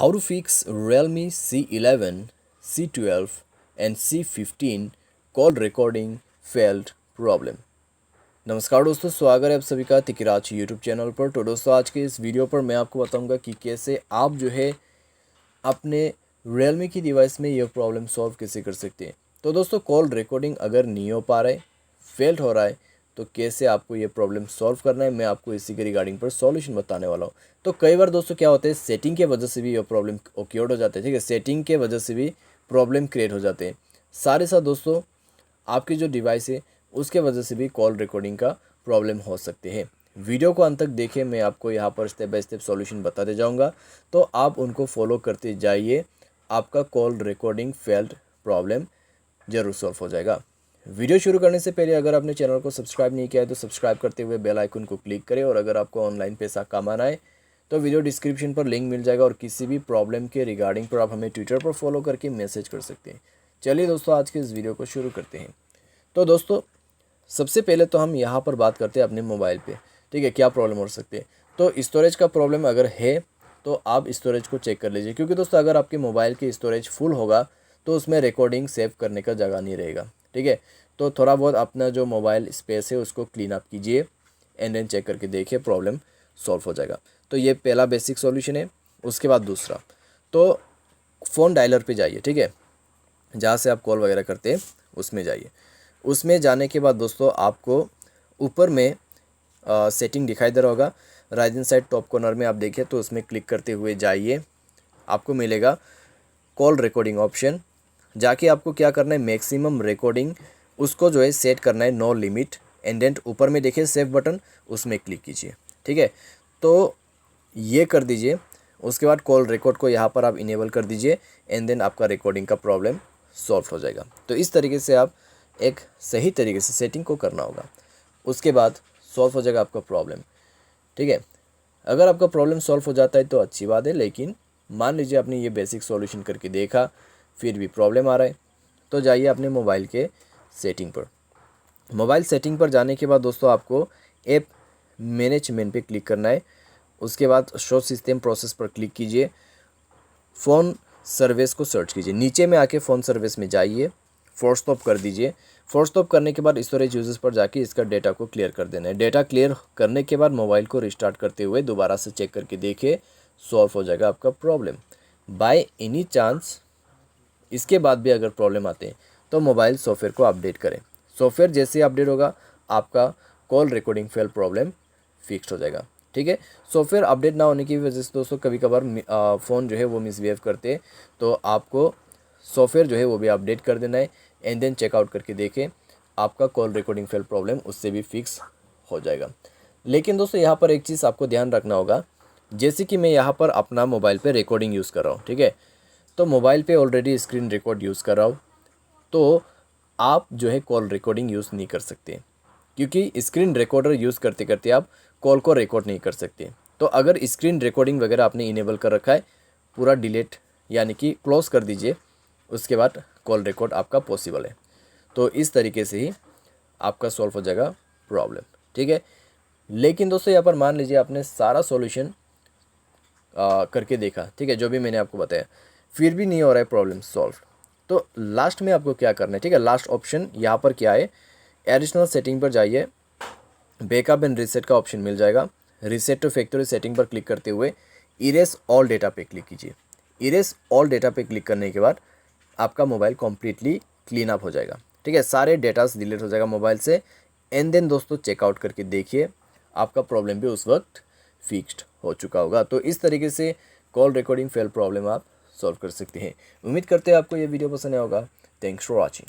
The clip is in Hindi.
How to fix Realme C11, C12 and C15 call recording failed problem. नमस्कार दोस्तों, स्वागत है आप सभी का तिकिराज यूट्यूब चैनल पर। तो दोस्तों आज के इस वीडियो पर मैं आपको बताऊंगा कि कैसे आप जो है अपने Realme की डिवाइस में यह प्रॉब्लम सॉल्व कैसे कर सकते हैं। तो दोस्तों कॉल रिकॉर्डिंग अगर नहीं हो पा रहा है, फेल्ड हो रहा है, तो कैसे आपको ये प्रॉब्लम सॉल्व करना है, मैं आपको इसी के रिगार्डिंग पर सॉल्यूशन बताने वाला हूँ। तो कई बार दोस्तों क्या होता है, सेटिंग के वजह से भी ये प्रॉब्लम ओक्योर्ड हो जाते हैं। ठीक है, सेटिंग के वजह से भी प्रॉब्लम क्रिएट हो जाते हैं। सारे साथ दोस्तों आपकी जो डिवाइस है उसके वजह से भी कॉल रिकॉर्डिंग का प्रॉब्लम हो सकते हैं। वीडियो को अंत तक देखें, मैं आपको यहाँ पर स्टेप बाय स्टेप सॉल्यूशन बताते जाऊँगा, तो आप उनको फॉलो करते जाइए। आपका कॉल रिकॉर्डिंग फेल्ड प्रॉब्लम जरूर सॉल्व हो जाएगा। वीडियो शुरू करने से पहले अगर आपने चैनल को सब्सक्राइब नहीं किया है तो सब्सक्राइब करते हुए बेल आइकन को क्लिक करें। और अगर आपको ऑनलाइन पैसा कमाना है तो वीडियो डिस्क्रिप्शन पर लिंक मिल जाएगा और किसी भी प्रॉब्लम के रिगार्डिंग पर आप हमें ट्विटर पर फॉलो करके मैसेज कर सकते हैं। चलिए दोस्तों आज के इस वीडियो को शुरू करते हैं। तो दोस्तों सबसे पहले तो हम यहाँ पर बात करते हैं अपने मोबाइल पे। ठीक है, क्या प्रॉब्लम हो सकती है। तो स्टोरेज का प्रॉब्लम अगर है तो आप स्टोरेज को चेक कर लीजिए, क्योंकि दोस्तों अगर आपके मोबाइल की स्टोरेज फुल होगा तो उसमें रिकॉर्डिंग सेव करने का जगह नहीं रहेगा। ठीक है, तो थोड़ा बहुत अपना जो मोबाइल स्पेस है उसको क्लीन अप कीजिए एंड देन चेक करके देखिए, प्रॉब्लम सॉल्व हो जाएगा। तो ये पहला बेसिक सॉल्यूशन है। उसके बाद दूसरा, तो फ़ोन डायलर पे जाइए। ठीक है, जहाँ से आप कॉल वगैरह करते हैं उसमें जाइए। उसमें जाने के बाद दोस्तों आपको ऊपर में सेटिंग दिखाई दे रहा होगा, right hand side top corner में आप देखिए, तो उसमें क्लिक करते हुए जाइए। आपको मिलेगा कॉल रिकॉर्डिंग ऑप्शन। जाके आपको क्या करना है, मैक्सिमम रिकॉर्डिंग उसको जो है सेट करना है, नो लिमिट। एंड देन ऊपर में देखिए सेव बटन, उसमें क्लिक कीजिए। ठीक है, तो ये कर दीजिए। उसके बाद कॉल रिकॉर्ड को यहाँ पर आप इनेबल कर दीजिए एंड देन आपका रिकॉर्डिंग का प्रॉब्लम सॉल्व हो जाएगा। तो इस तरीके से आप एक सही तरीके से सेटिंग को करना होगा, उसके बाद सॉल्व हो जाएगा आपका प्रॉब्लम। ठीक है, अगर आपका प्रॉब्लम सॉल्व हो जाता है तो अच्छी बात है, लेकिन मान लीजिए आपने ये बेसिक सॉल्यूशन करके देखा फिर भी प्रॉब्लम आ रहा है, तो जाइए अपने मोबाइल के सेटिंग पर। मोबाइल सेटिंग पर जाने के बाद दोस्तों आपको ऐप मैनेजमेंट पे क्लिक करना है। उसके बाद शो सिस्टम प्रोसेस पर क्लिक कीजिए। फ़ोन सर्विस को सर्च कीजिए, नीचे में आके फ़ोन सर्विस में जाइए, फोर्स स्टॉप कर दीजिए। फोर्स स्टॉप करने के बाद स्टोरेज यूजेस पर जाके इसका डेटा को क्लियर कर देना है। डेटा क्लियर करने के बाद मोबाइल को रिस्टार्ट करते हुए दोबारा से चेक करके देखिए, सॉल्व हो जाएगा आपका प्रॉब्लम। बाय एनी चांस इसके बाद भी अगर प्रॉब्लम आते हैं तो मोबाइल सॉफ्टवेयर को अपडेट करें। सॉफ्टवेयर जैसे ही अपडेट होगा आपका call recording fail problem fix हो जाएगा। ठीक है, सॉफ्टवेयर अपडेट ना होने की वजह से दोस्तों कभी कभार फ़ोन जो है वो मिसबिहेव करते हैं, तो आपको सॉफ्टवेयर जो है वो भी अपडेट कर देना है एंड देन चेकआउट करके देखें, आपका कॉल रिकॉर्डिंग फेल प्रॉब्लम उससे भी फिक्स हो जाएगा। लेकिन दोस्तों यहाँ पर एक चीज़ आपको ध्यान रखना होगा, जैसे कि मैं यहाँ पर अपना मोबाइल पे रिकॉर्डिंग यूज़ कर रहा हूँ। ठीक है, तो मोबाइल पे ऑलरेडी स्क्रीन रिकॉर्ड यूज़ कर रहा हूँ, तो आप जो है कॉल रिकॉर्डिंग यूज़ नहीं कर सकते, क्योंकि स्क्रीन रिकॉर्डर यूज़ करते करते आप कॉल को रिकॉर्ड नहीं कर सकते। तो अगर स्क्रीन रिकॉर्डिंग वगैरह आपने इनेबल कर रखा है, पूरा डिलीट यानी कि क्लोज़ कर दीजिए, उसके बाद कॉल रिकॉर्ड आपका पॉसिबल है। तो इस तरीके से ही आपका सॉल्व हो जाएगा प्रॉब्लम। ठीक है, लेकिन दोस्तों यहाँ पर मान लीजिए आपने सारा सॉल्यूशन करके देखा, ठीक है, जो भी मैंने आपको बताया, फिर भी नहीं हो रहा है प्रॉब्लम सॉल्व, तो लास्ट में आपको क्या करना है। ठीक है, लास्ट ऑप्शन यहाँ पर क्या है, एडिशनल सेटिंग पर जाइए, बैकअप एंड रीसेट का ऑप्शन मिल जाएगा। रीसेट टू फैक्ट्री सेटिंग पर क्लिक करते हुए इरेज ऑल डेटा पे क्लिक कीजिए। इरेज ऑल डेटा पे क्लिक करने के बाद आपका मोबाइल कम्प्लीटली क्लीन अप हो जाएगा। ठीक है, सारे डेटास डिलीट हो जाएगा मोबाइल से। एंड देन दोस्तों चेकआउट करके देखिए, आपका प्रॉब्लम भी उस वक्त फिक्स्ड हो चुका होगा। तो इस तरीके से कॉल रिकॉर्डिंग फेल प्रॉब्लम आप सॉल्व कर सकते हैं। उम्मीद करते हैं आपको ये वीडियो पसंद आया होगा। Thanks for watching.